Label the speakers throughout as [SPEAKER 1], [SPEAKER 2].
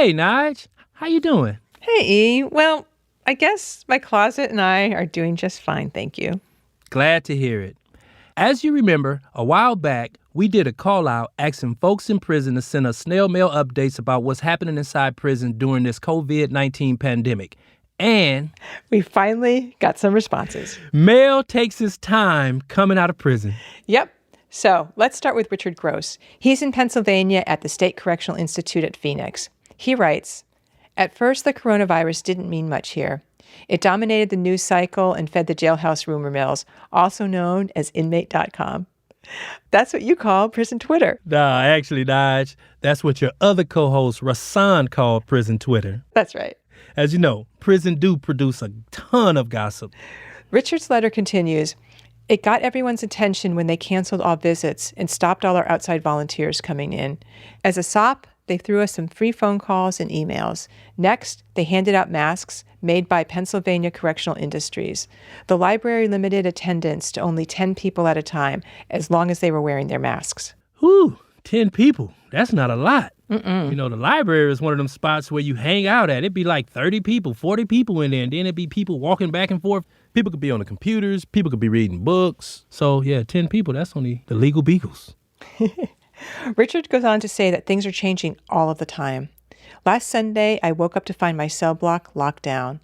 [SPEAKER 1] Hey, Nige. How you doing?
[SPEAKER 2] Hey, E. Well, I guess my closet and I are doing just fine, thank you.
[SPEAKER 1] Glad to hear it. As you remember, a while back, we did a call out asking folks in prison to send us snail mail updates about what's happening inside prison during this COVID-19 pandemic. And
[SPEAKER 2] we finally got some responses.
[SPEAKER 1] Mail takes its time coming out of prison.
[SPEAKER 2] Yep. So let's start with Richard Gross. He's in Pennsylvania at the State Correctional Institute at Phoenix. He writes, "At first, the coronavirus didn't mean much here. It dominated the news cycle and fed the jailhouse rumor mills, also known as inmate.com. That's what you call prison Twitter."
[SPEAKER 1] Nah, actually, Nige, that's what your other co-host, Rasan, called prison Twitter.
[SPEAKER 2] That's right.
[SPEAKER 1] As you know, prison do produce a ton of gossip.
[SPEAKER 2] Richard's letter continues, "It got everyone's attention when they canceled all visits and stopped all our outside volunteers coming in. As a sop, they threw us some free phone calls and emails. Next, they handed out masks made by Pennsylvania Correctional Industries. The library limited attendance to only 10 people at a time, as long as they were wearing their masks."
[SPEAKER 1] Whew, 10 people. That's not a lot. You know, the library is one of them spots where you hang out at. It'd be like 30 people, 40 people in there, and then it'd be people walking back and forth. People could be on the computers. People could be reading books. So, yeah, 10 people, that's only the legal beagles.
[SPEAKER 2] Richard goes on to say that things are changing all of the time. "Last Sunday, I woke up to find my cell block locked down.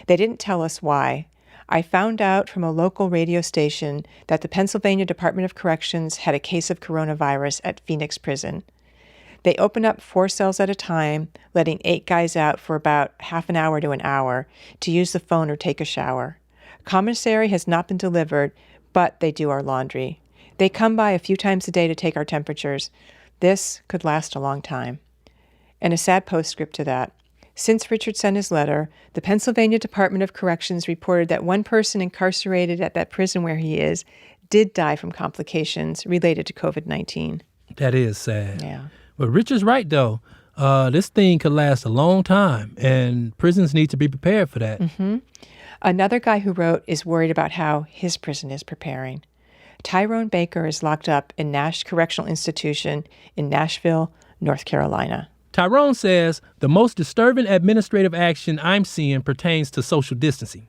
[SPEAKER 2] They didn't tell us why. I found out from a local radio station that the Pennsylvania Department of Corrections had a case of coronavirus at Phoenix Prison. They open up 4 cells at a time, letting 8 guys out for about half an hour to an hour to use the phone or take a shower. Commissary has not been delivered, but they do our laundry. They come by a few times a day to take our temperatures. This could last a long time." And a sad postscript to that. Since Richard sent his letter, the Pennsylvania Department of Corrections reported that one person incarcerated at that prison where he is did die from complications related to COVID-19.
[SPEAKER 1] That is sad.
[SPEAKER 2] Yeah.
[SPEAKER 1] But Richard's right, though. This thing could last a long time, and prisons need to be prepared for that.
[SPEAKER 2] Another guy who wrote is worried about how his prison is preparing. Tyrone Baker is locked up in Nash Correctional Institution in Nashville, North Carolina.
[SPEAKER 1] Tyrone says, "The most disturbing administrative action I'm seeing pertains to social distancing.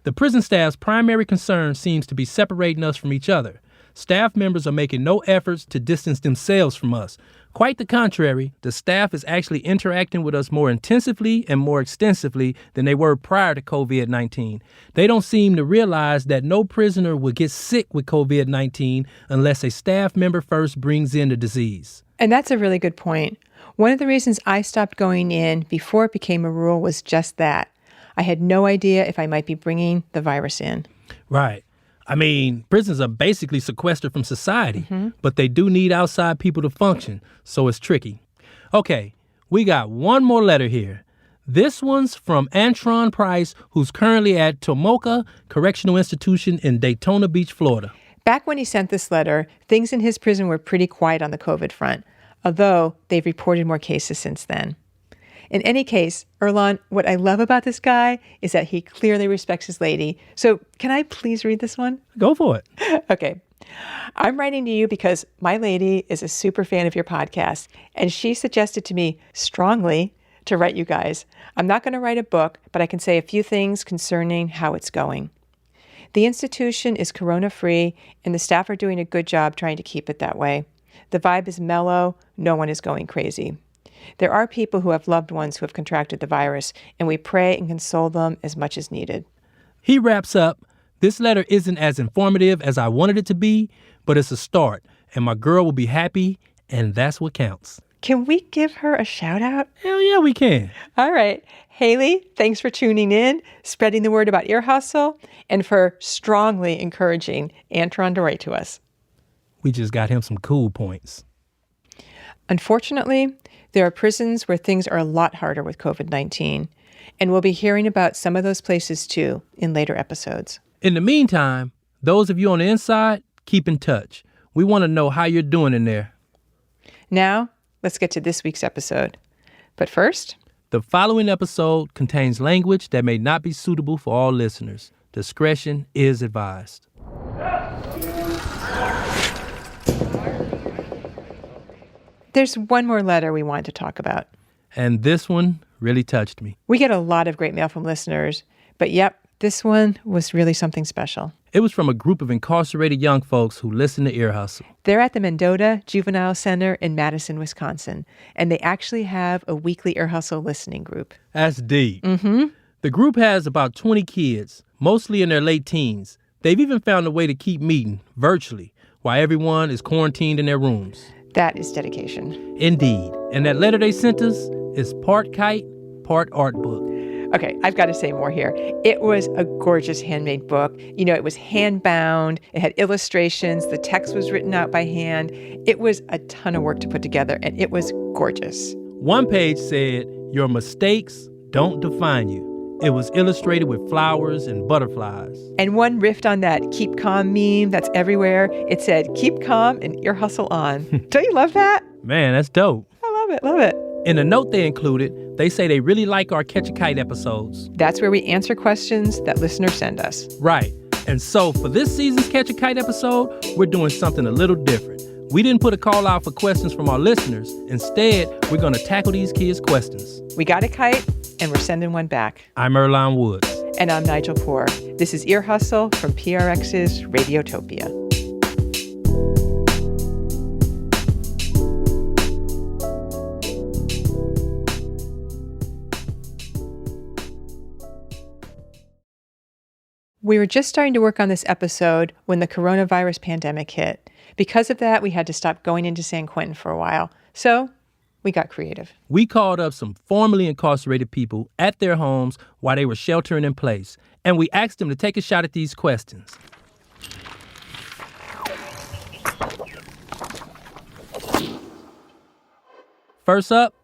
[SPEAKER 1] The prison staff's primary concern seems to be separating us from each other. Staff members are making no efforts to distance themselves from us. Quite the contrary, the staff is actually interacting with us more intensively and more extensively than they were prior to COVID-19. They don't seem to realize that no prisoner will get sick with COVID-19 unless a staff member first brings in the disease."
[SPEAKER 2] And that's a really good point. One of the reasons I stopped going in before it became a rule was just that. I had no idea if I might be bringing the virus in.
[SPEAKER 1] Right. I mean, prisons are basically sequestered from society, but they do need outside people to function, so it's tricky. Okay, we got one more letter here. This one's from Antron Price, who's currently at Tomoka Correctional Institution in Daytona Beach, Florida.
[SPEAKER 2] Back when he sent this letter, things in his prison were pretty quiet on the COVID front, although they've reported more cases since then. In any case, Earlonne, what I love about this guy is that he clearly respects his lady. So can I please read this one?
[SPEAKER 1] Go for it.
[SPEAKER 2] Okay. "I'm writing to you because my lady is a super fan of your podcast, and she suggested to me strongly to write you guys. I'm not going to write a book, but I can say a few things concerning how it's going. The institution is corona-free, and the staff are doing a good job trying to keep it that way. The vibe is mellow. No one is going crazy. There are people who have loved ones who have contracted the virus, and we pray and console them as much as needed."
[SPEAKER 1] He wraps up, "This letter isn't as informative as I wanted it to be, but it's a start, and my girl will be happy, and that's what counts."
[SPEAKER 2] Can we give her a shout out?
[SPEAKER 1] Hell yeah, we can.
[SPEAKER 2] All right. Haley, thanks for tuning in, spreading the word about Ear Hustle, and for strongly encouraging Antron to write to us.
[SPEAKER 1] We just got him some cool points.
[SPEAKER 2] Unfortunately, there are prisons where things are a lot harder with COVID-19, and we'll be hearing about some of those places too in later episodes.
[SPEAKER 1] In the meantime, those of you on the inside, keep in touch. We want to know how you're doing in there.
[SPEAKER 2] Now, let's get to this week's episode. But first,
[SPEAKER 1] the following episode contains language that may not be suitable for all listeners. Discretion is advised.
[SPEAKER 2] There's one more letter we wanted to talk about.
[SPEAKER 1] And this one really touched me.
[SPEAKER 2] We get a lot of great mail from listeners, but yep, this one was really something special.
[SPEAKER 1] It was from a group of incarcerated young folks who listen to Ear Hustle.
[SPEAKER 2] They're at the Mendota Juvenile Center in Madison, Wisconsin, and they actually have a weekly Ear Hustle listening group.
[SPEAKER 1] That's deep.
[SPEAKER 2] Mm-hmm.
[SPEAKER 1] The group has about 20 kids, mostly in their late teens. They've even found a way to keep meeting virtually while everyone is quarantined in their rooms.
[SPEAKER 2] That is dedication.
[SPEAKER 1] Indeed. And that letter they sent us is part kite, part art book.
[SPEAKER 2] Okay, I've got to say more here. It was a gorgeous handmade book. You know, it was hand-bound. It had illustrations. The text was written out by hand. It was a ton of work to put together, and it was gorgeous.
[SPEAKER 1] One page said, "Your mistakes don't define you." It was illustrated with flowers and butterflies.
[SPEAKER 2] And one riffed on that keep calm meme that's everywhere. It said, keep calm and ear hustle on. Don't you love that?
[SPEAKER 1] Man, that's dope.
[SPEAKER 2] I love it, love it.
[SPEAKER 1] In the note they included, they say they really like our Catch a Kite episodes.
[SPEAKER 2] That's where we answer questions that listeners send us.
[SPEAKER 1] Right. And so for this season's Catch a Kite episode, we're doing something a little different. We didn't put a call out for questions from our listeners. Instead, we're going to tackle these kids' questions.
[SPEAKER 2] We got a kite, and we're sending one back.
[SPEAKER 1] I'm Earlonne Woods.
[SPEAKER 2] And I'm Nigel Poor. This is Ear Hustle from PRX's Radiotopia. We were just starting to work on this episode when the coronavirus pandemic hit. Because of that, we had to stop going into San Quentin for a while. So we got creative.
[SPEAKER 1] We called up some formerly incarcerated people at their homes while they were sheltering in place, and we asked them to take a shot at these questions. First up,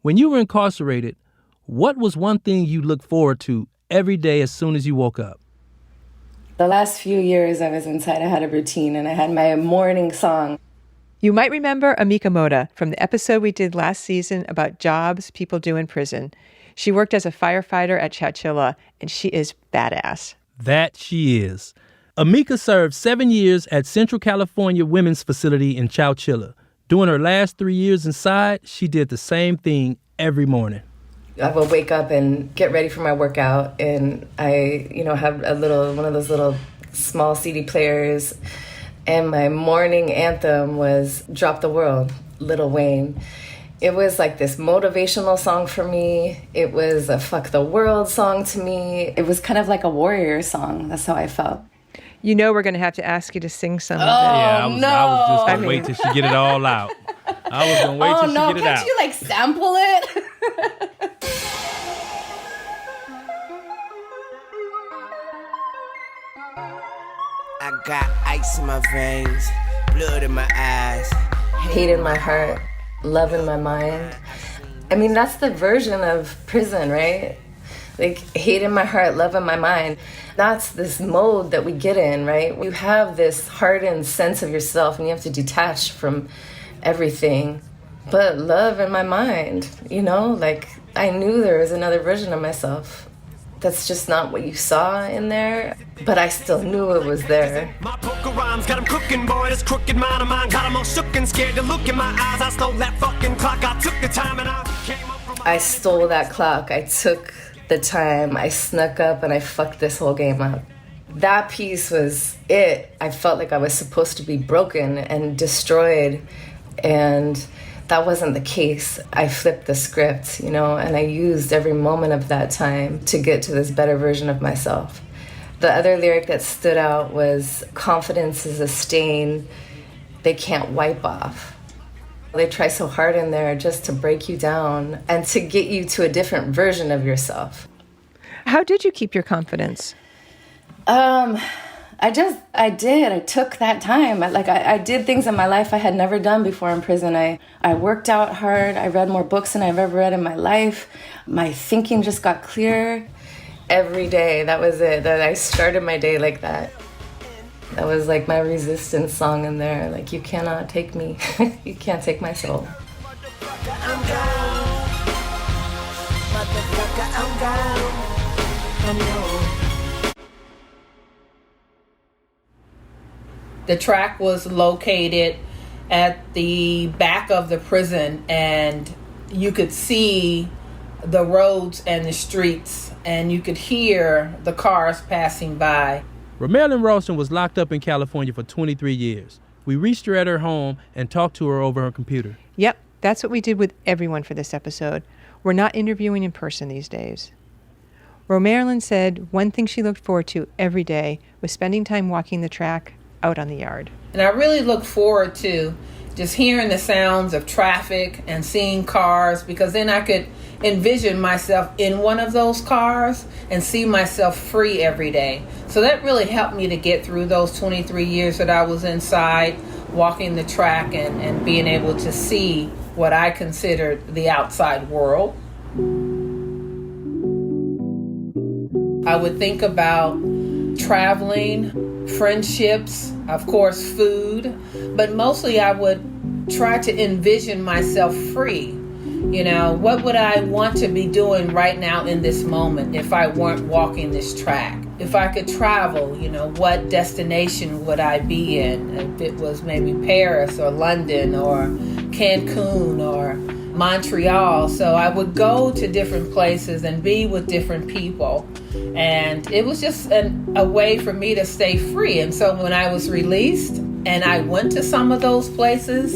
[SPEAKER 1] when you were incarcerated, what was one thing you looked forward to every day as soon as you woke up?
[SPEAKER 3] The last few years I was inside, I had a routine and I had my morning song.
[SPEAKER 2] You might remember Amika Moda from the episode we did last season about jobs people do in prison. She worked as a firefighter at Chowchilla, and she is badass.
[SPEAKER 1] That she is. Amika served 7 years at Central California Women's Facility in Chowchilla. During her last 3 years inside, she did the same thing every morning.
[SPEAKER 3] I would wake up and get ready for my workout, and I, have one of those little small CD players, and my morning anthem was Drop the World, Lil Wayne. It was like this motivational song for me. It was a fuck the world song to me. It was kind of like a warrior song. That's how I felt.
[SPEAKER 2] You know we're going to have to ask you to sing some of that.
[SPEAKER 1] Yeah, I was just going to wait till she get it all out. I was going to wait till she get it out.
[SPEAKER 3] Can't you, sample it?
[SPEAKER 4] I got ice in my veins, blood in my eyes.
[SPEAKER 3] Hate in my heart, love in my mind. I mean, that's the version of prison, right? Like, hate in my heart, love in my mind. That's this mode that we get in, right? You have this hardened sense of yourself and you have to detach from everything. But love in my mind, I knew there was another version of myself. That's just not what you saw in there, but I still knew it was there.
[SPEAKER 5] My poker rhymes got 'em cooking, boy, this crooked mind of mine got 'em all shook and scared to look in my eyes. I stole that fucking clock, I took the time and I came up from
[SPEAKER 3] I stole that clock, I took the time, I snuck up and I fucked this whole game up. That piece was it. I felt like I was supposed to be broken and destroyed, and that wasn't the case. I flipped the script, and I used every moment of that time to get to this better version of myself. The other lyric that stood out was, confidence is a stain they can't wipe off. They try so hard in there just to break you down and to get you to a different version of yourself.
[SPEAKER 2] How did you keep your confidence?
[SPEAKER 3] I did. I took that time. I did things in my life I had never done before in prison. I worked out hard. I read more books than I've ever read in my life. My thinking just got clearer. Every day, that was it. That I started my day like that. That was like my resistance song in there. Like, you cannot take me. You can't take my soul.
[SPEAKER 4] I'm down. Motherfucker, I'm down. I'm low.
[SPEAKER 6] The track was located at the back of the prison, and you could see the roads and the streets, and you could hear the cars passing by.
[SPEAKER 1] Romarilyn Ralston was locked up in California for 23 years. We reached her at her home and talked to her over her computer.
[SPEAKER 2] Yep, that's what we did with everyone for this episode. We're not interviewing in person these days. Romarilyn said one thing she looked forward to every day was spending time walking the track out on the yard.
[SPEAKER 6] And I really look forward to just hearing the sounds of traffic and seeing cars, because then I could envision myself in one of those cars and see myself free every day. So that really helped me to get through those 23 years that I was inside, walking the track and being able to see what I considered the outside world. I would think about traveling, friendships, of course, food, but mostly I would try to envision myself free. You know, what would I want to be doing right now in this moment if I weren't walking this track? If I could travel, you know, what destination would I be in? If it was maybe Paris or London or Cancun or Montreal. So I would go to different places and be with different people. And it was just a way for me to stay free. And so when I was released and I went to some of those places,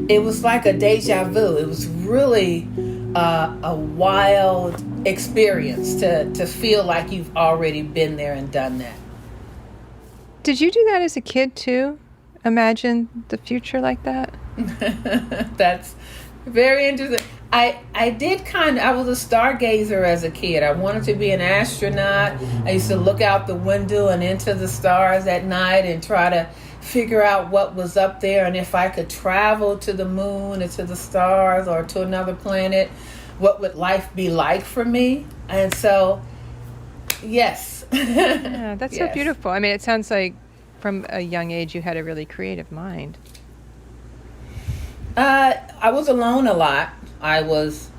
[SPEAKER 6] it was like a deja vu. It was really a wild experience to feel like you've already been there and done that.
[SPEAKER 2] Did you do that as a kid too? Imagine the future like that?
[SPEAKER 6] That's very interesting. I was a stargazer as a kid. I wanted to be an astronaut. I used to look out the window and into the stars at night and try to figure out what was up there, and if I could travel to the moon or to the stars or to another planet, what would life be like for me? And so, yes.
[SPEAKER 2] Yeah, that's
[SPEAKER 6] Yes.
[SPEAKER 2] so beautiful. I mean, it sounds like from a young age you had a really creative mind.
[SPEAKER 6] I was alone a lot. I was,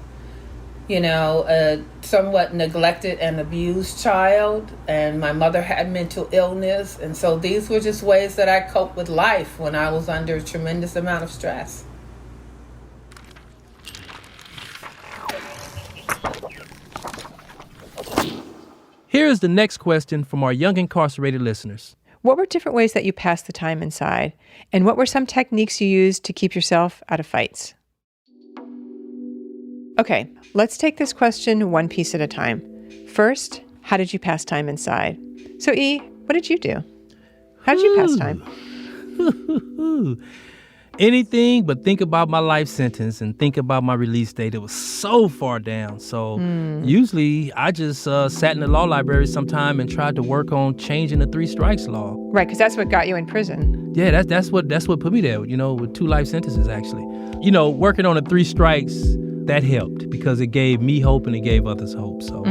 [SPEAKER 6] a somewhat neglected and abused child, and my mother had mental illness, and so these were just ways that I coped with life when I was under a tremendous amount of stress.
[SPEAKER 1] Here is the next question from our young incarcerated listeners.
[SPEAKER 2] What were different ways that you passed the time inside? And what were some techniques you used to keep yourself out of fights? Okay, let's take this question one piece at a time. First, how did you pass time inside? So E, what did you do? How did you pass time?
[SPEAKER 1] Anything but think about my life sentence and think about my release date. It was so far down. So usually I just sat in the law library sometime and tried to work on changing the 3 strikes law.
[SPEAKER 2] Right, because that's what got you in prison.
[SPEAKER 1] Yeah, that's what put me there, with 2 life sentences actually. Working on the 3 strikes, that helped because it gave me hope and it gave others hope. So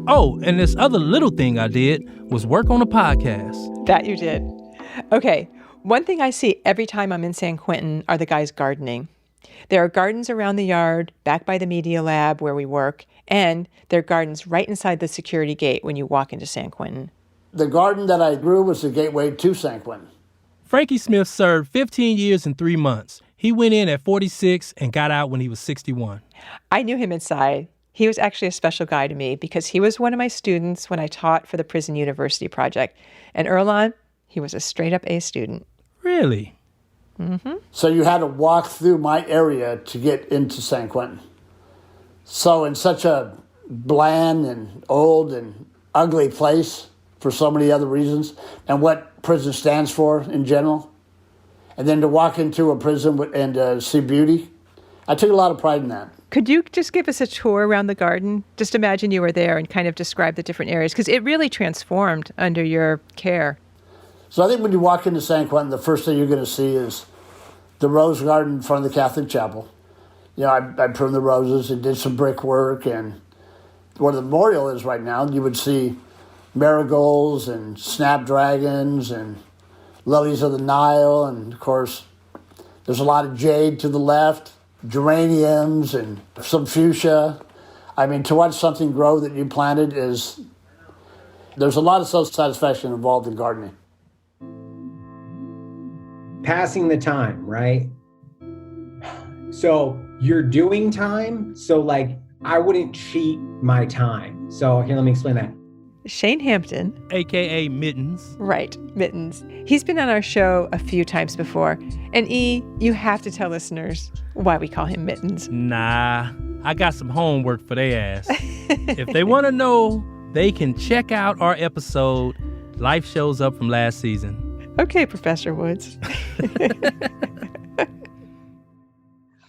[SPEAKER 1] Oh, and this other little thing I did was work on a podcast.
[SPEAKER 2] That you did. Okay. One thing I see every time I'm in San Quentin are the guys gardening. There are gardens around the yard, back by the media lab where we work, and there are gardens right inside the security gate when you walk into San Quentin.
[SPEAKER 7] The garden that I grew was the gateway to San Quentin.
[SPEAKER 1] Frankie Smith served 15 years and 3 months. He went in at 46 and got out when he was 61.
[SPEAKER 2] I knew him inside. He was actually a special guy to me because he was one of my students when I taught for the Prison University Project. And Earlonne, he was a straight-up A student.
[SPEAKER 1] Really?
[SPEAKER 2] Mm-hmm.
[SPEAKER 7] So you had to walk through my area to get into San Quentin. So in such a bland and old and ugly place for so many other reasons, and what prison stands for in general, and then to walk into a prison and see beauty, I took a lot of pride in that.
[SPEAKER 2] Could you just give us a tour around the garden? Just imagine you were there and kind of describe the different areas, because it really transformed under your care.
[SPEAKER 7] So I think when you walk into San Quentin, the first thing you're going to see is the rose garden in front of the Catholic chapel. I pruned the roses and did some brickwork, and where the memorial is right now, you would see marigolds and snapdragons and lilies of the Nile, and of course, there's a lot of jade to the left, geraniums and some fuchsia. I mean, to watch something grow that you planted there's a lot of self-satisfaction involved in gardening.
[SPEAKER 8] Passing the time, right? So you're doing time. So like, I wouldn't cheat my time. So here, let me explain that.
[SPEAKER 2] Shane Hampton,
[SPEAKER 1] AKA Mittens.
[SPEAKER 2] right, Mittens. He's been on our show a few times before. And E, you have to tell listeners why we call him Mittens.
[SPEAKER 1] Nah, I got some homework for their ass. If they want to know, they can check out our episode, Life Shows Up, from last season.
[SPEAKER 2] Okay, Professor Woods.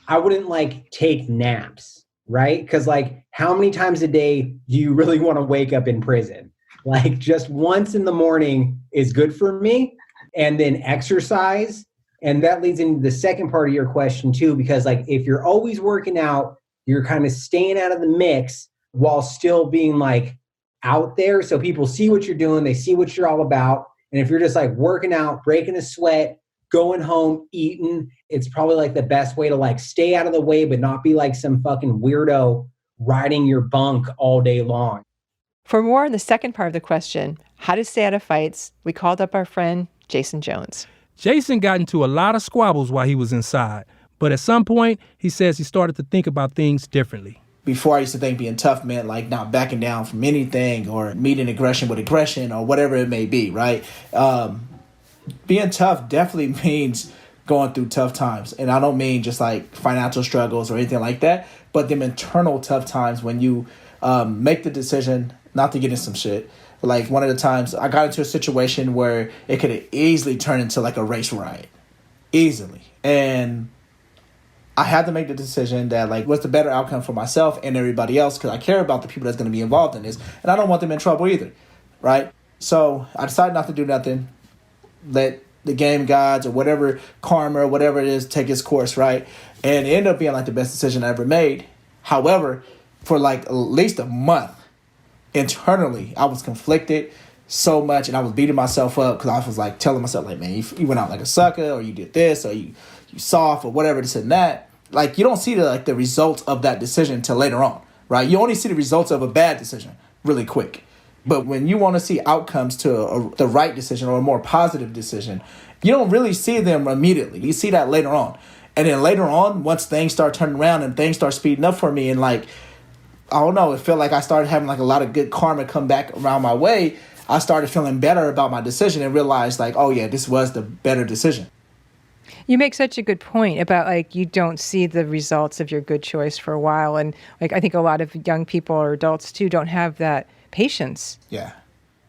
[SPEAKER 8] I wouldn't like take naps, right? Because like, how many times a day do you really want to wake up in prison? Like just once in the morning is good for me. And then exercise. And that leads into the second part of your question too, because like if you're always working out, you're kind of staying out of the mix while still being like out there. So people see what you're doing. They see what you're all about. And if you're just like working out, breaking a sweat, going home, eating, it's probably like the best way to like stay out of the way, but not be like some fucking weirdo riding your bunk all day long.
[SPEAKER 2] For more on the second part of the question, how to stay out of fights, we called up our friend Jason Jones.
[SPEAKER 1] Jason got into a lot of squabbles while he was inside, but at some point, he says he started to think about things differently.
[SPEAKER 9] Before, I used to think being tough meant like not backing down from anything or meeting aggression with aggression or whatever it may be, right? Being tough definitely means going through tough times. And I don't mean just like financial struggles or anything like that, but them internal tough times when you make the decision not to get in some shit. Like one of the times I got into a situation where it could have easily turned into like a race riot. Easily. And I had to make the decision that like what's the better outcome for myself and everybody else, because I care about the people that's going to be involved in this. And I don't want them in trouble either. Right? So I decided not to do nothing. Let the game gods or whatever karma or whatever it is take its course, right? And it ended up being like the best decision I ever made. However, for like at least a month, internally, I was conflicted so much and I was beating myself up because I was like telling myself like, man, you went out like a sucker, or you did this, or you soft, or whatever, this and that. Like you don't see the results of that decision until later on, right? You only see the results of a bad decision really quick. But when you want to see outcomes to the right decision or a more positive decision, you don't really see them immediately. You see that later on. And then later on, once things start turning around and things start speeding up for me, and like, I don't know, it felt like I started having like a lot of good karma come back around my way. I started feeling better about my decision and realized like, oh yeah, this was the better decision.
[SPEAKER 2] You make such a good point about like you don't see the results of your good choice for a while. And like I think a lot of young people or adults too don't have that patience.
[SPEAKER 9] Yeah.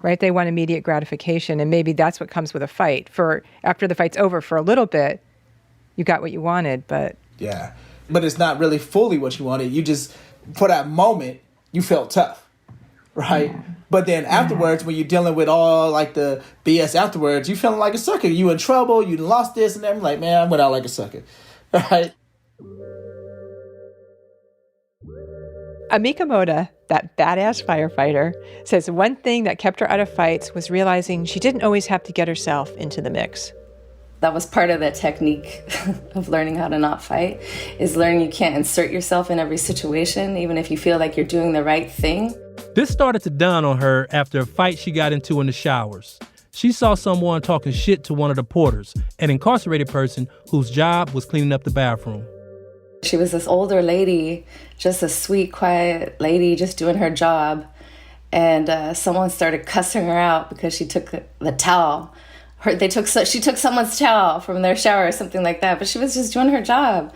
[SPEAKER 2] Right? They want immediate gratification. And maybe that's what comes with a fight. For after the fight's over for a little bit, you got what you wanted, but...
[SPEAKER 9] Yeah. But it's not really fully what you wanted. You just, for that moment, you felt tough. Right? But then afterwards, when you're dealing with all like the BS afterwards, you feeling like a sucker. You in trouble, you lost this and that. I'm like, man, I went out like a sucker. Right?
[SPEAKER 2] Amika Moda, that badass firefighter, says one thing that kept her out of fights was realizing she didn't always have to get herself into the mix.
[SPEAKER 3] That was part of the technique of learning how to not fight, is learning you can't insert yourself in every situation, even if you feel like you're doing the right thing.
[SPEAKER 1] This started to dawn on her after a fight she got into in the showers. She saw someone talking shit to one of the porters, an incarcerated person whose job was cleaning up the bathroom.
[SPEAKER 3] She was this older lady, just a sweet, quiet lady, just doing her job. And someone started cussing her out because she took the towel. She took someone's towel from their shower or something like that, but she was just doing her job.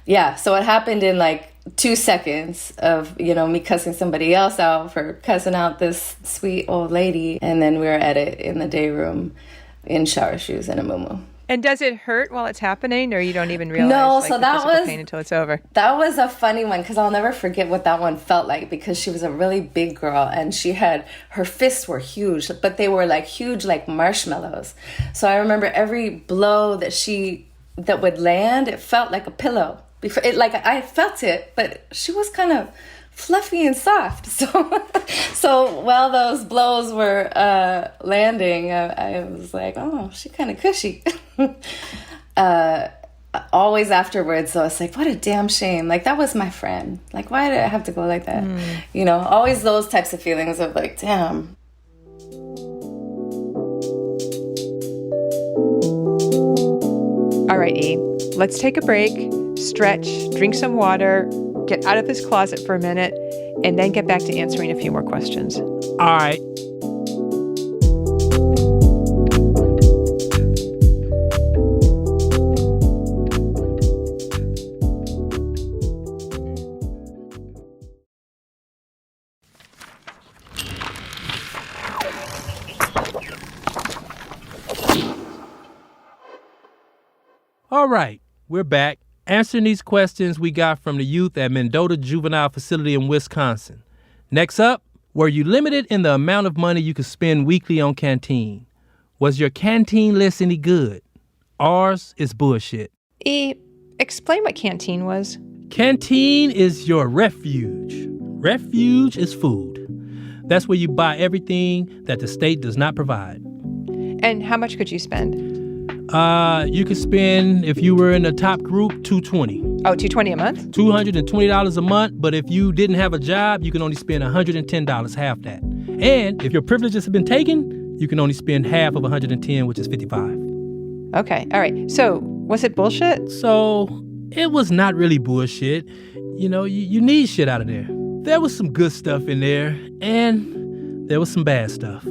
[SPEAKER 3] Yeah, so it happened in like 2 seconds of, me cussing somebody else out for cussing out this sweet old lady. And then we were at it in the day room in shower shoes and a muumuu.
[SPEAKER 2] And does it hurt while it's happening, or you don't even realize the physical pain until it's over?
[SPEAKER 3] That was a funny one, because I'll never forget what that one felt like, because she was a really big girl and her fists were huge, but they were like huge, like marshmallows. So I remember every blow that would land, it felt like a pillow. I felt it, but she was kind of fluffy and soft. So while those blows were landing, I was like, oh, she kind of cushy. Always afterwards, though, it's like, what a damn shame. Like, that was my friend. Like, why did I have to go like that? Always those types of feelings of like, damn.
[SPEAKER 2] All right, E, let's take a break. stretch, drink some water, get out of this closet for a minute, and then get back to answering a few more questions.
[SPEAKER 1] All right. All right, we're back answering these questions we got from the youth at Mendota Juvenile Facility in Wisconsin. Next up, were you limited in the amount of money you could spend weekly on canteen? Was your canteen list any good? Ours is bullshit.
[SPEAKER 2] Explain what canteen was.
[SPEAKER 1] Canteen is your refuge. Refuge is food. That's where you buy everything that the state does not provide.
[SPEAKER 2] And how much could you spend?
[SPEAKER 1] You could spend, if you were in the top group, $220.
[SPEAKER 2] Oh, $220 a month?
[SPEAKER 1] $220 a month, but if you didn't have a job, you can only spend $110, half that. And if your privileges have been taken, you can only spend half of $110, which is $55.
[SPEAKER 2] Okay, all right. So, was it bullshit?
[SPEAKER 1] So, it was not really bullshit. You know, you need shit out of there. There was some good stuff in there, and there was some bad stuff.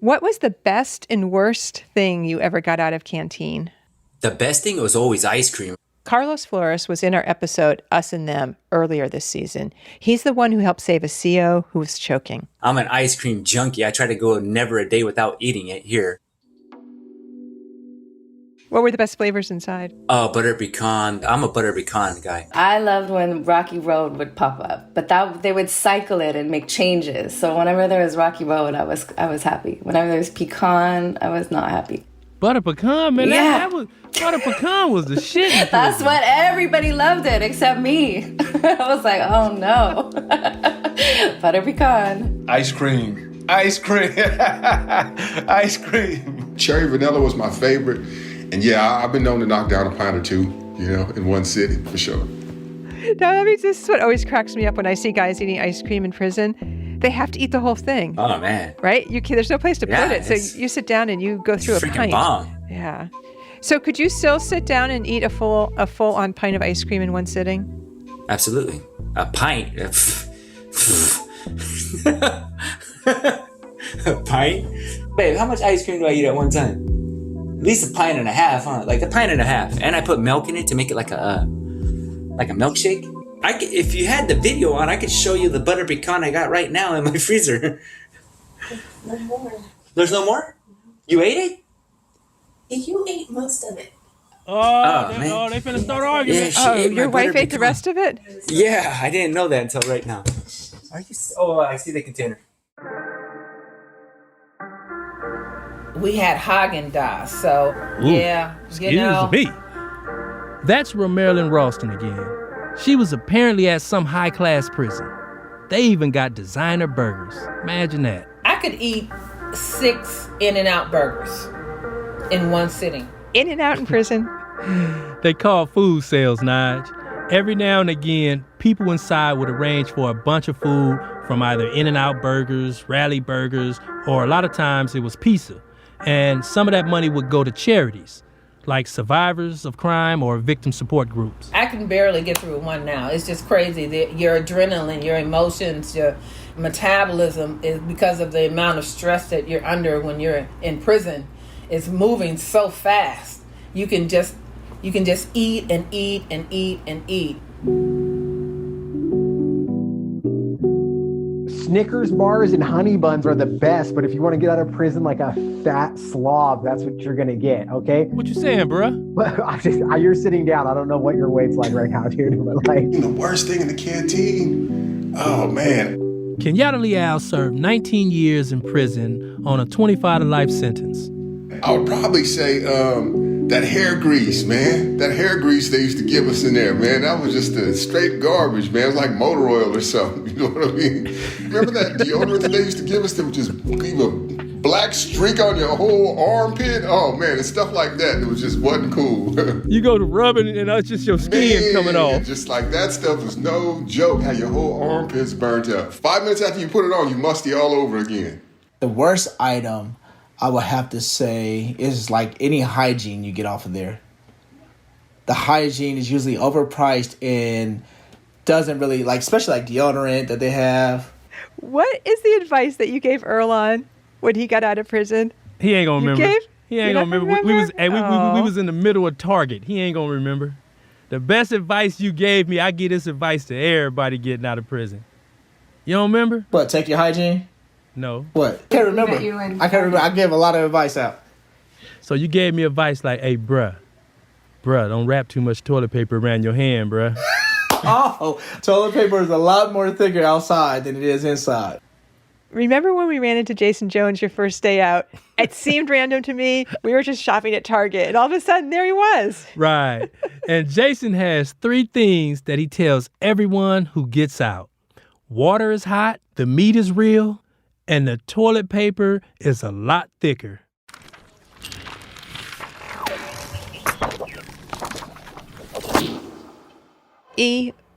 [SPEAKER 2] What was the best and worst thing you ever got out of canteen?
[SPEAKER 10] The best thing was always ice cream.
[SPEAKER 2] Carlos Flores was in our episode, Us and Them, earlier this season. He's the one who helped save a CO who was choking.
[SPEAKER 10] I'm an ice cream junkie. I try to go never a day without eating it here.
[SPEAKER 2] What were the best flavors inside?
[SPEAKER 10] Butter pecan. I'm a butter pecan guy.
[SPEAKER 3] I loved when Rocky Road would pop up, but they would cycle it and make changes. So whenever there was Rocky Road, I was happy. Whenever there was pecan, I was not happy.
[SPEAKER 1] Butter pecan, man.
[SPEAKER 3] Yeah.
[SPEAKER 1] Butter pecan was the shit.
[SPEAKER 3] That's what everybody loved it, except me. I was like, oh no. Butter pecan.
[SPEAKER 11] Ice cream. Ice cream. Ice cream. Cherry vanilla was my favorite. And yeah, I've been known to knock down a pint or two, in one sitting, for sure.
[SPEAKER 2] No, I mean, this is what always cracks me up when I see guys eating ice cream in prison. They have to eat the whole thing.
[SPEAKER 10] Oh, man.
[SPEAKER 2] Right? There's no place to put it. So you sit down and you go through a pint.
[SPEAKER 10] Bomb.
[SPEAKER 2] Yeah. So could you still sit down and eat a full-on pint of ice cream in one sitting?
[SPEAKER 10] Absolutely. A pint? A pint? Babe, how much ice cream do I eat at one time? At least a pint and a half, huh? Like a pint and a half. And I put milk in it to make it like a milkshake. If you had the video on, I could show you the butter pecan I got right now in my freezer.
[SPEAKER 12] No more.
[SPEAKER 10] There's no more? You ate it?
[SPEAKER 12] You ate most of it.
[SPEAKER 1] Man. They finna start arguing.
[SPEAKER 10] Yeah,
[SPEAKER 2] your wife ate the rest of it?
[SPEAKER 10] Yeah, I didn't know that until right now. Are you? Oh, I see the container.
[SPEAKER 6] We had Haagen-Dazs, so yeah,
[SPEAKER 1] Excuse me. That's Romarilyn Ralston again. She was apparently at some high-class prison. They even got designer burgers. Imagine that.
[SPEAKER 6] I could eat 6 In-N-Out burgers in one sitting.
[SPEAKER 2] In-N-Out in prison?
[SPEAKER 1] They call food sales, Nige. Every now and again, people inside would arrange for a bunch of food from either In-N-Out burgers, Rally burgers, or a lot of times it was pizza. And some of that money would go to charities, like survivors of crime or victim support groups.
[SPEAKER 6] I can barely get through one now. It's just crazy. Your adrenaline, your emotions, your metabolism is because of the amount of stress that you're under when you're in prison. It's moving so fast. You can just eat and eat and eat and eat.
[SPEAKER 13] Snickers bars and honey buns are the best, but if you want to get out of prison like a fat slob, that's what you're going to get, okay?
[SPEAKER 1] What you saying, bruh?
[SPEAKER 13] You're sitting down. I don't know what your weight's like right now, dude. But
[SPEAKER 11] The worst thing in the canteen, oh, man.
[SPEAKER 1] Kenyatta Leal served 19 years in prison on a 25 to life sentence.
[SPEAKER 11] I would probably say that hair grease, man. That hair grease they used to give us in there, man. That was just straight garbage, man. It was like motor oil or something. You know what I mean? Remember that deodorant that they used to give us that would just leave a black streak on your whole armpit? Oh, man, and stuff like that. It just wasn't cool.
[SPEAKER 1] You go to rubbing and it's just your skin coming off.
[SPEAKER 11] Just like that stuff was no joke, how your whole armpits burnt up. 5 minutes after you put it on, you musty all over again.
[SPEAKER 9] The worst item I would have to say is like any hygiene you get off of there. the hygiene is usually overpriced and doesn't really, like, especially like deodorant that they have.
[SPEAKER 2] What is the advice that you gave Earlonne when he got out of prison?
[SPEAKER 1] He ain't gonna remember. He ain't gonna remember. We was in the middle of Target. He ain't gonna remember. The best advice you gave me, I give this advice to everybody getting out of prison. You don't remember?
[SPEAKER 9] What, take your hygiene?
[SPEAKER 1] No.
[SPEAKER 9] What? Can't remember. I can't remember. I gave a lot of advice out.
[SPEAKER 1] So you gave me advice like, hey, bruh, don't wrap too much toilet paper around your hand, bruh.
[SPEAKER 9] Oh, toilet paper is a lot more thicker outside than it is inside.
[SPEAKER 2] Remember when we ran into Jason Jones your first day out? It seemed random to me. We were just shopping at Target, and all of a sudden, there he was.
[SPEAKER 1] Right. And Jason has 3 things that he tells everyone who gets out. Water is hot, the meat is real, and the toilet paper is a lot thicker.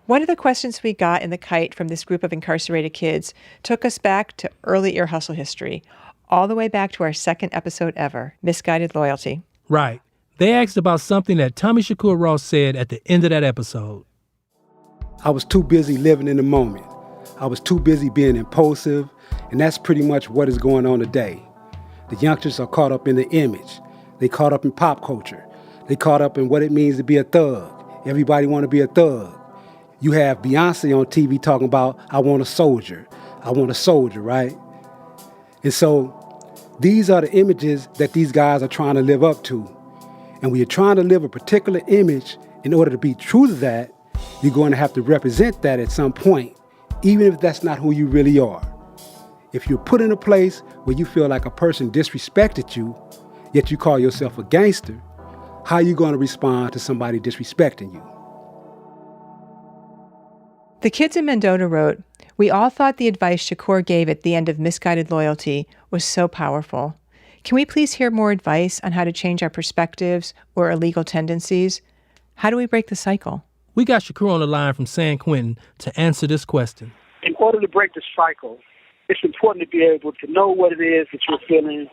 [SPEAKER 2] One of the questions we got in the Kite from this group of incarcerated kids took us back to early ear hustle history, all the way back to our second episode ever, Misguided Loyalty.
[SPEAKER 1] Right. They asked about something that Tommy Shakur Ross said at the end of that episode.
[SPEAKER 14] I was too busy living in the moment. I was too busy being impulsive, and that's pretty much what is going on today. The youngsters are caught up in the image. They caught up in pop culture. They caught up in what it means to be a thug. Everybody want to be a thug. You have Beyonce on TV talking about, I want a soldier, right? And so these are the images that these guys are trying to live up to. And when you're trying to live a particular image, in order to be true to that, you're going to have to represent that at some point, even if that's not who you really are. If you're put in a place where you feel like a person disrespected you, yet you call yourself a gangster, how are you going to respond to somebody disrespecting you?
[SPEAKER 2] The kids in Mendota wrote, we all thought the advice Shakur gave at the end of Misguided Loyalty was so powerful. Can we please hear more advice on how to change our perspectives or illegal tendencies? How do we break the cycle?
[SPEAKER 1] We got Shakur on the line from San Quentin to answer this question.
[SPEAKER 15] In order to break the cycle, it's important to be able to know what it is that you're feeling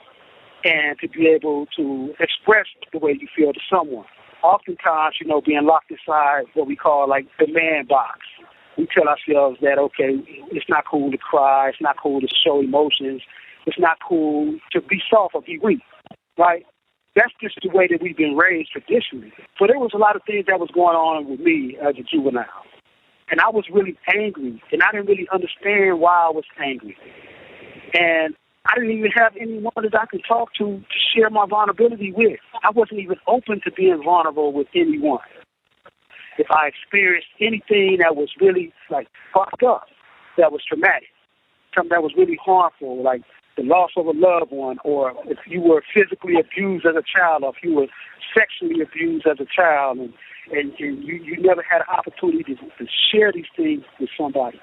[SPEAKER 15] and to be able to express the way you feel to someone. Oftentimes, being locked inside what we call like the man box. We tell ourselves that, okay, it's not cool to cry, it's not cool to show emotions, it's not cool to be soft or be weak, right? That's just the way that we've been raised traditionally. So there was a lot of things that was going on with me as a juvenile. And I was really angry, and I didn't really understand why I was angry. And I didn't even have anyone that I could talk to share my vulnerability with. I wasn't even open to being vulnerable with anyone. If I experienced anything that was really, fucked up, that was traumatic, something that was really harmful, like the loss of a loved one, or if you were physically abused as a child, or if you were sexually abused as a child, and you never had an opportunity to share these things with somebody.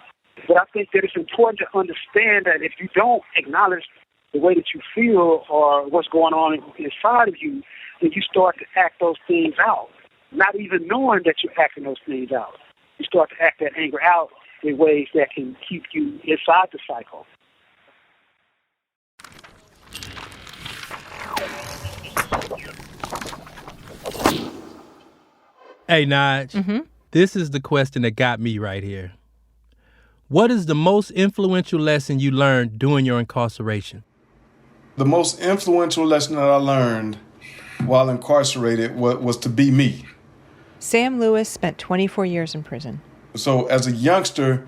[SPEAKER 15] But I think that it's important to understand that if you don't acknowledge the way that you feel or what's going on inside of you, then you start to act those things out, not even knowing that you're acting those things out. You start to act that anger out in ways that can keep you inside the cycle.
[SPEAKER 1] Hey, Naj, This is the question that got me right here. What is the most influential lesson you learned during your incarceration?
[SPEAKER 16] The most influential lesson that I learned while incarcerated was to be me.
[SPEAKER 2] Sam Lewis spent 24 years in prison.
[SPEAKER 16] So as a youngster,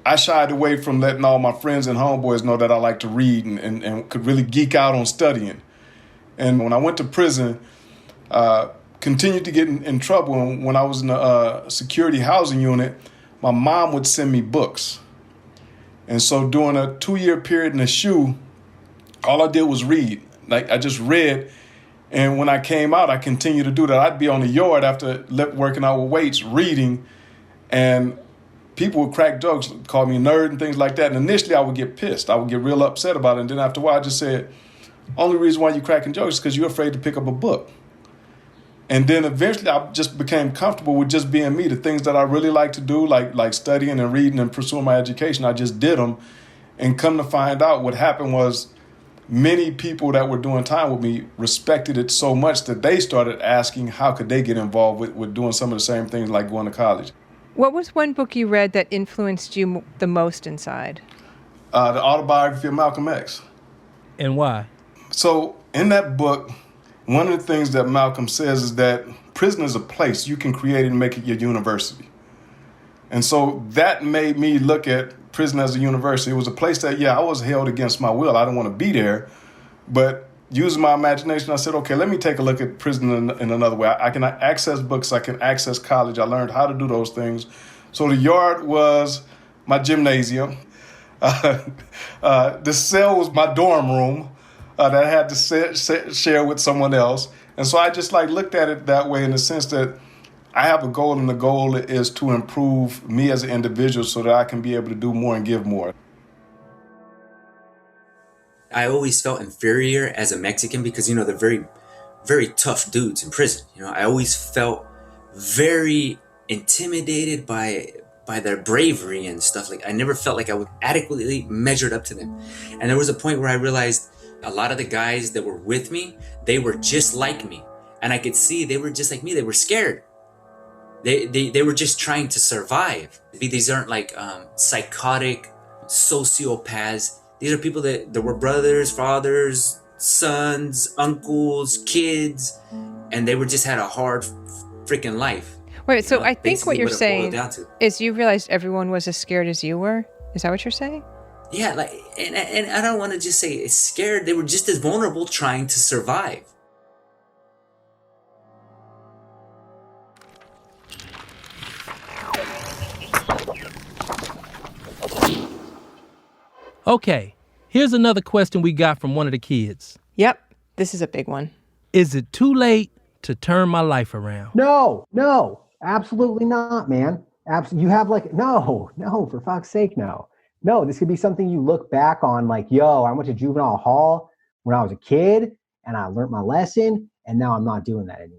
[SPEAKER 16] I shied away from letting all my friends and homeboys know that I like to read and could really geek out on studying. And when I went to prison, continued to get in trouble. And when I was in the security housing unit, my mom would send me books. And so during a 2-year period in the SHU, all I did was read. I just read. And when I came out, I continued to do that. I'd be on the yard after working out with weights, reading, and people would crack jokes, call me a nerd and things like that. And initially, I would get pissed. I would get real upset about it. And then after a while, I just said, only reason why you're cracking jokes is because you're afraid to pick up a book. And then eventually, I just became comfortable with just being me. The things that I really like to do, like studying and reading and pursuing my education, I just did them. And come to find out, what happened was many people that were doing time with me respected it so much that they started asking how could they get involved with doing some of the same things like going to college.
[SPEAKER 2] What was one book you read that influenced you the most inside?
[SPEAKER 16] The autobiography of Malcolm X.
[SPEAKER 1] And why?
[SPEAKER 16] So in that book, one of the things that Malcolm says is that prison is a place. You can create it and make it your university. And so that made me look at prison as a university. It was a place that, I was held against my will. I didn't want to be there. But using my imagination, I said, okay, let me take a look at prison in another way. I can access books. I can access college. I learned how to do those things. So the yard was my gymnasium. The cell was my dorm room that I had to share with someone else. And so I just looked at it that way in the sense that I have a goal, and the goal is to improve me as an individual so that I can be able to do more and give more.
[SPEAKER 10] I always felt inferior as a Mexican because, they're very, very tough dudes in prison. I always felt very intimidated by their bravery and stuff. I never felt like I was adequately measured up to them. And there was a point where I realized a lot of the guys that were with me, they were just like me. And I could see they were just like me. They were scared. They were just trying to survive. These aren't psychotic sociopaths. These are people that were brothers, fathers, sons, uncles, kids, and they just had a hard freaking life.
[SPEAKER 2] Wait, so I think what you're saying is you realized everyone was as scared as you were? Is that what you're saying?
[SPEAKER 10] Yeah, and I don't want to just say scared. They were just as vulnerable trying to survive.
[SPEAKER 1] Okay, here's another question we got from one of the kids.
[SPEAKER 2] Yep, this is a big one.
[SPEAKER 1] Is it too late to turn my life around?
[SPEAKER 13] No, absolutely not, man. You have no, for fuck's sake, no. No, this could be something you look back on I went to juvenile hall when I was a kid and I learned my lesson and now I'm not doing that anymore.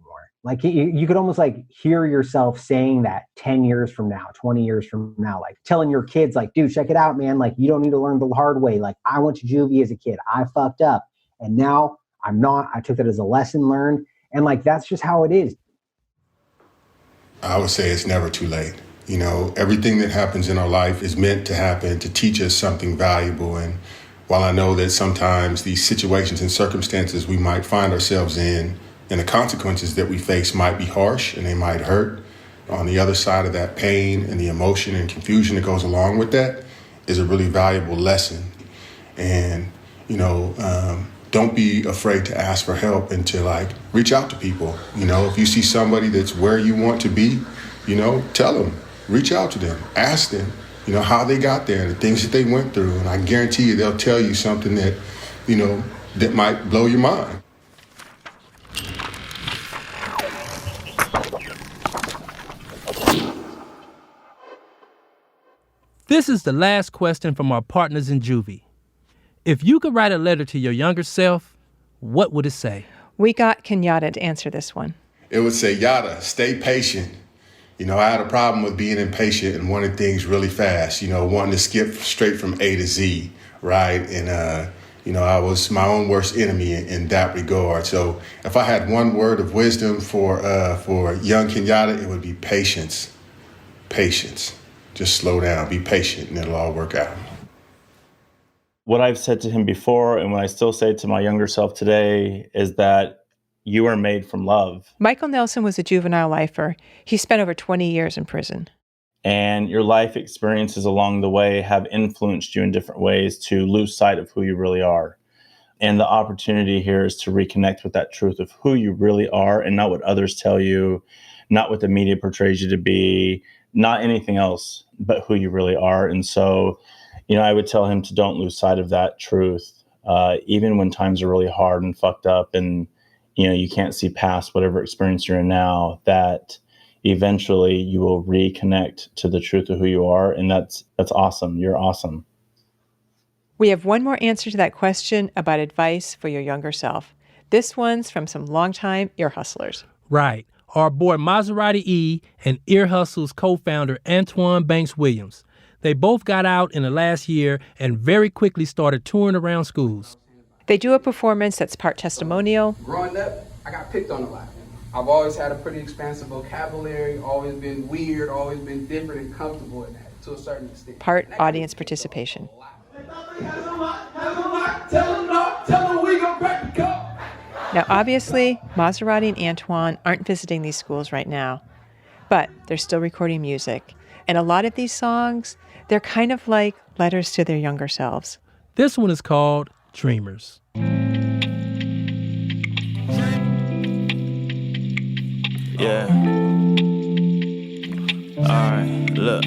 [SPEAKER 13] You could almost hear yourself saying that 10 years from now, 20 years from now, telling your kids dude, check it out, man. You don't need to learn the hard way. I went to juvie as a kid. I fucked up and now I'm not. I took that as a lesson learned. And that's just how it is.
[SPEAKER 11] I would say it's never too late. Everything that happens in our life is meant to happen to teach us something valuable. And while I know that sometimes these situations and circumstances we might find ourselves in and the consequences that we face might be harsh and they might hurt, on the other side of that pain and the emotion and confusion that goes along with that is a really valuable lesson. And, don't be afraid to ask for help and to reach out to people. If you see somebody that's where you want to be, tell them, reach out to them, ask them, how they got there, the things that they went through. And I guarantee you they'll tell you something that, that might blow your mind.
[SPEAKER 1] This is the last question from our partners in Juvie. If you could write a letter to your younger self, what would it say?
[SPEAKER 2] We got Kenyatta to answer this one.
[SPEAKER 11] It would say, Yada, stay patient. I had a problem with being impatient and wanting things really fast, wanting to skip straight from A to Z, right? And, I was my own worst enemy in that regard. So if I had one word of wisdom for young Kenyatta, it would be patience. Patience. Just slow down, be patient, and it'll all work out.
[SPEAKER 17] What I've said to him before and what I still say to my younger self today is that you are made from love.
[SPEAKER 2] Michael Nelson was a juvenile lifer. He spent over 20 years in prison.
[SPEAKER 17] And your life experiences along the way have influenced you in different ways to lose sight of who you really are. And the opportunity here is to reconnect with that truth of who you really are and not what others tell you, not what the media portrays you to be, not anything else, but who you really are. And so, I would tell him to don't lose sight of that truth, even when times are really hard and fucked up and, you can't see past whatever experience you're in now, that eventually you will reconnect to the truth of who you are. And that's awesome. You're awesome.
[SPEAKER 2] We have one more answer to that question about advice for your younger self. This one's from some longtime ear hustlers.
[SPEAKER 1] Right. Our boy Maserati E and Ear Hustle's co-founder Antoine Banks Williams. They both got out in the last year and very quickly started touring around schools.
[SPEAKER 2] They do a performance that's part testimonial.
[SPEAKER 18] Growing up, I got picked on a lot. I've always had a pretty expansive vocabulary, always been weird, always been different and comfortable in that to a certain extent.
[SPEAKER 2] Part audience participation. Now, obviously, Maserati and Antoine aren't visiting these schools right now, but they're still recording music. And a lot of these songs, they're kind of like letters to their younger selves.
[SPEAKER 1] This one is called Dreamers.
[SPEAKER 19] Yeah. Alright, look.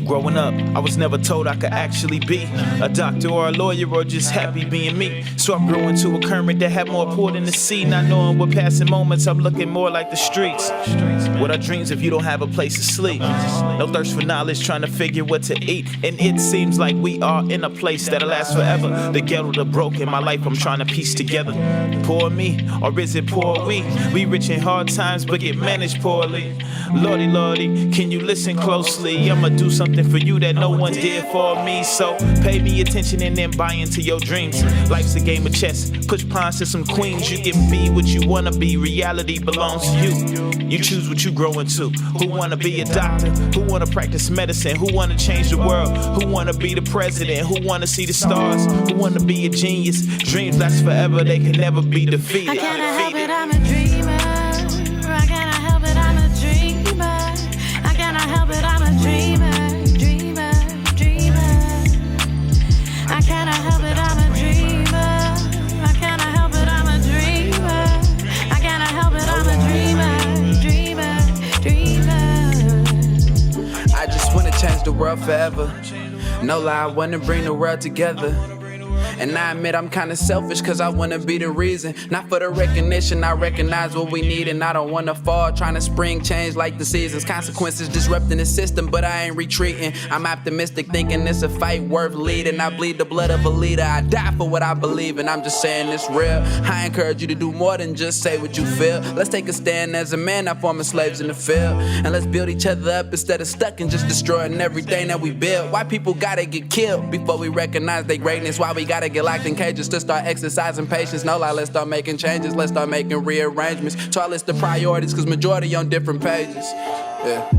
[SPEAKER 19] Growing up, I was never told I could actually be a doctor or a lawyer or just happy being me. So I grew into a current that had more pull than the sea. Not knowing what passing moments, I'm looking more like the streets. What are dreams if you don't have a place to sleep? No thirst for knowledge, trying to figure what to eat. And it seems like we are in a place that'll last forever. The ghetto, the broken, my life I'm trying to piece together. Poor me, or is it poor we? We rich in hard times, but get managed poorly. Lordy, Lordy, can you listen closely? I'ma do something for you that no one did for me. So pay me attention and then buy into your dreams. Life's a game of chess. Push pawns to some queens. You can be what you wanna be. Reality belongs to you. You choose what you grow into. Who wanna be a doctor? Who wanna practice medicine? Who wanna change the world? Who wanna be the president? Who wanna see the stars? Who wanna be a genius? Dreams last forever. They can never be defeated.
[SPEAKER 20] I can't help it, I'm a dreamer. I cannot help it, I'm a dreamer. I cannot help it, I'm a dreamer. I cannot help it, I'm a dreamer. I cannot help it, I'm a dreamer. I cannot help it, I'm a dreamer.
[SPEAKER 18] I just wanna change the world forever. No lie, I wanna bring the world together. And I admit I'm kinda selfish cause I wanna be the reason. Not for the recognition, I recognize what we need. And I don't wanna fall, trying to spring change like the seasons. Consequences disrupting the system, but I ain't retreating. I'm optimistic, thinking it's a fight worth leading. I bleed the blood of a leader, I die for what I believe. And I'm just saying it's real. I encourage you to do more than just say what you feel. Let's take a stand as a man, not forming slaves in the field. And let's build each other up instead of stuck and just destroying everything that we build. Why people gotta get killed before we recognize their greatness? Why we gotta get locked in cages to start exercising patience? No lie, let's start making changes. Let's start making rearrangements to our list of priorities, cause majority on different pages. Yeah.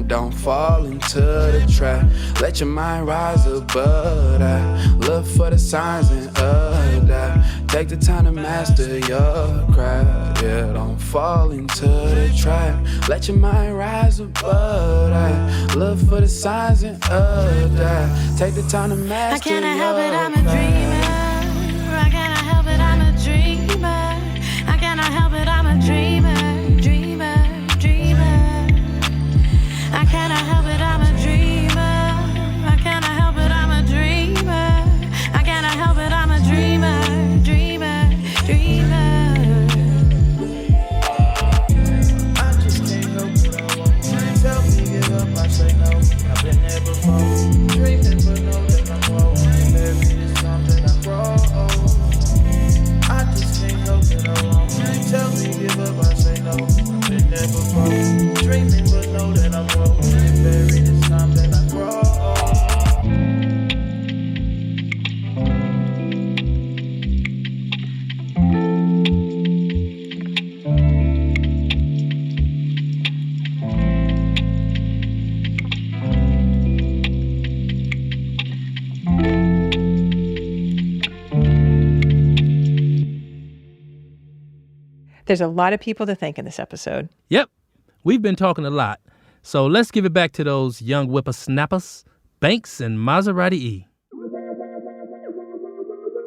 [SPEAKER 18] Don't fall into the trap. Let your mind rise above that. Look for the signs and of that. Take the time to master your craft. Yeah, don't fall into the trap. Let your mind rise above that. Look for the signs and of that. Take the time to master your craft. I cannot help it, I'm a dreamer. I cannot help it, I'm a dreamer. I cannot help it, I'm a dreamer. I cannot help it, I'm a dreamer. I cannot help it, I'm a dreamer. I cannot help it, I'm a dreamer. I just can't help it, I won't tell me give up, I say no. I've been there before, dreaming but know that I'm wrong. Maybe it's something I grow. I just can't help it, I won't tell me give up, I say no. I've been there before, dreaming but know that I'm wrong. Buried in something I grow.
[SPEAKER 2] There's a lot of people to thank in this episode.
[SPEAKER 1] Yep, we've been talking a lot. So let's give it back to those young whippersnappers, Banks and Maserati E.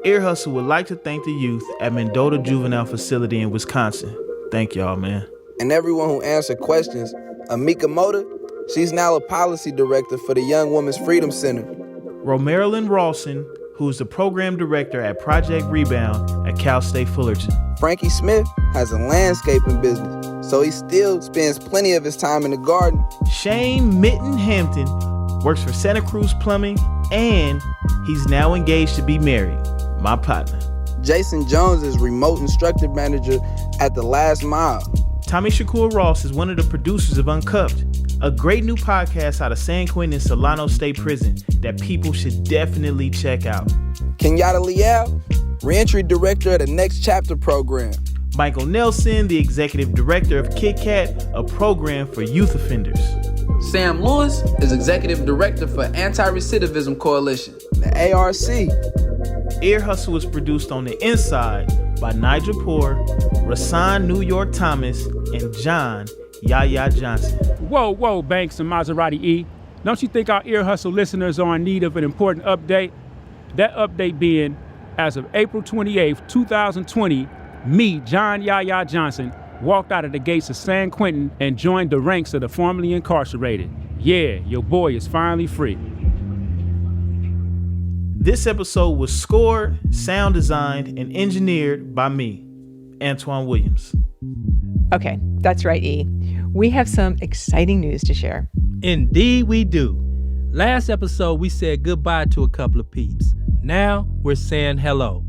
[SPEAKER 21] Ear Hustle would like to thank the youth at Mendota Juvenile Facility in Wisconsin. Thank y'all, man.
[SPEAKER 18] And everyone who answered questions. Amika Moda, she's now a policy director for the Young Women's Freedom Center.
[SPEAKER 21] Romarilyn Rawson, who is the program director at Project Rebound at Cal State Fullerton.
[SPEAKER 18] Frankie Smith has a landscaping business, so he still spends plenty of his time in the garden.
[SPEAKER 21] Shane Mitten Hampton works for Santa Cruz Plumbing, and he's now engaged to be married. My partner.
[SPEAKER 18] Jason Jones is remote instructor manager at The Last Mile.
[SPEAKER 21] Tommy Shakur Ross is one of the producers of Uncuffed, a great new podcast out of San Quentin and Solano State Prison that people should definitely check out.
[SPEAKER 5] Kenyatta Leal, Reentry Director of the Next Chapter Program.
[SPEAKER 21] Michael Nelson, the Executive Director of Kit Kat, a program for youth offenders.
[SPEAKER 5] Sam Lewis is Executive Director for Anti-Recidivism Coalition, the ARC.
[SPEAKER 21] Ear Hustle is produced on the inside by Nigel Poor, Rasan New York Thomas, and John Yaya Johnson.
[SPEAKER 22] Whoa, Banks and Maserati E. Don't you think our Ear Hustle listeners are in need of an important update? That update being, as of April 28th, 2020, me, John Yaya Johnson, walked out of the gates of San Quentin and joined the ranks of the formerly incarcerated. Yeah, your boy is finally free.
[SPEAKER 21] This episode was scored, sound designed, and engineered by me, Antoine Williams.
[SPEAKER 2] Okay, that's right, E. We have some exciting news to share.
[SPEAKER 1] Indeed we do. Last episode, we said goodbye to a couple of peeps. Now, we're saying hello.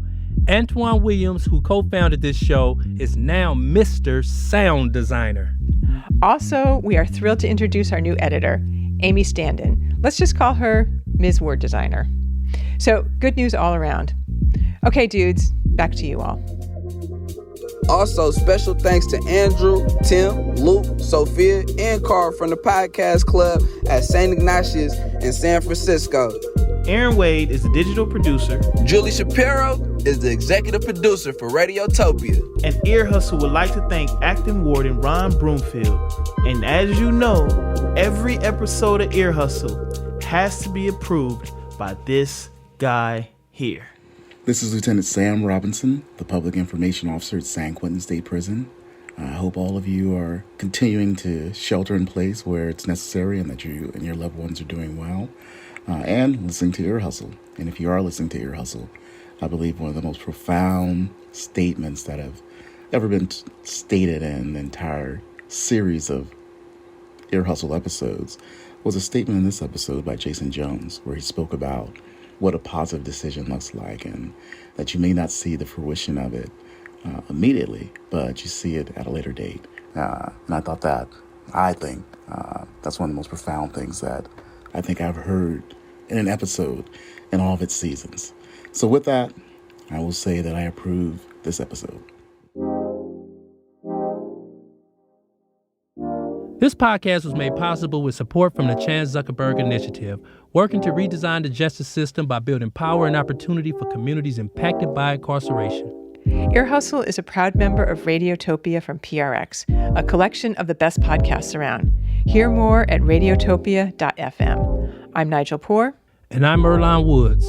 [SPEAKER 1] Antoine Williams, who co-founded this show, is now Mr. Sound Designer.
[SPEAKER 2] Also, we are thrilled to introduce our new editor, Amy Standen. Let's just call her Ms. Word Designer. So, good news all around. Okay, dudes, back to you all.
[SPEAKER 5] Also, special thanks to Andrew, Tim, Luke, Sophia, and Carl from the Podcast Club at St. Ignatius in San Francisco.
[SPEAKER 21] Aaron Wade is the digital producer.
[SPEAKER 5] Julie Shapiro is the executive producer for Radiotopia.
[SPEAKER 21] And Ear Hustle would like to thank acting warden Ron Broomfield. And as you know, every episode of Ear Hustle has to be approved by this guy here.
[SPEAKER 23] This is Lieutenant Sam Robinson, the Public Information Officer at San Quentin State Prison. I hope all of you are continuing to shelter in place where it's necessary and that you and your loved ones are doing well. And listening to Ear Hustle. And if you are listening to Ear Hustle, I believe one of the most profound statements that have ever been stated in the entire series of Ear Hustle episodes was a statement in this episode by Jason Jones, where he spoke about what a positive decision looks like and that you may not see the fruition of it immediately, but you see it at a later date. And I think that's one of the most profound things that I think I've heard in an episode in all of its seasons. So with that, I will say that I approve this episode.
[SPEAKER 1] This podcast was made possible with support from the Chan Zuckerberg Initiative, working to redesign the justice system by building power and opportunity for communities impacted by incarceration.
[SPEAKER 2] Ear Hustle is a proud member of Radiotopia from PRX, a collection of the best podcasts around. Hear more at radiotopia.fm. I'm Nigel Poor.
[SPEAKER 1] And I'm Earlonne Woods.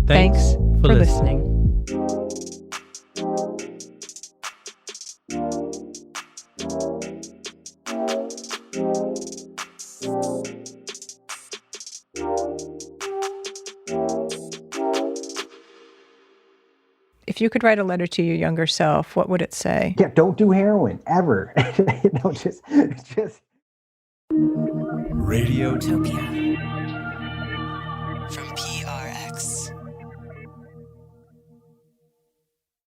[SPEAKER 1] Thanks for listening.
[SPEAKER 2] If you could write a letter to your younger self, what would it say?
[SPEAKER 13] Yeah, don't do heroin ever. Just
[SPEAKER 24] Radiotopia.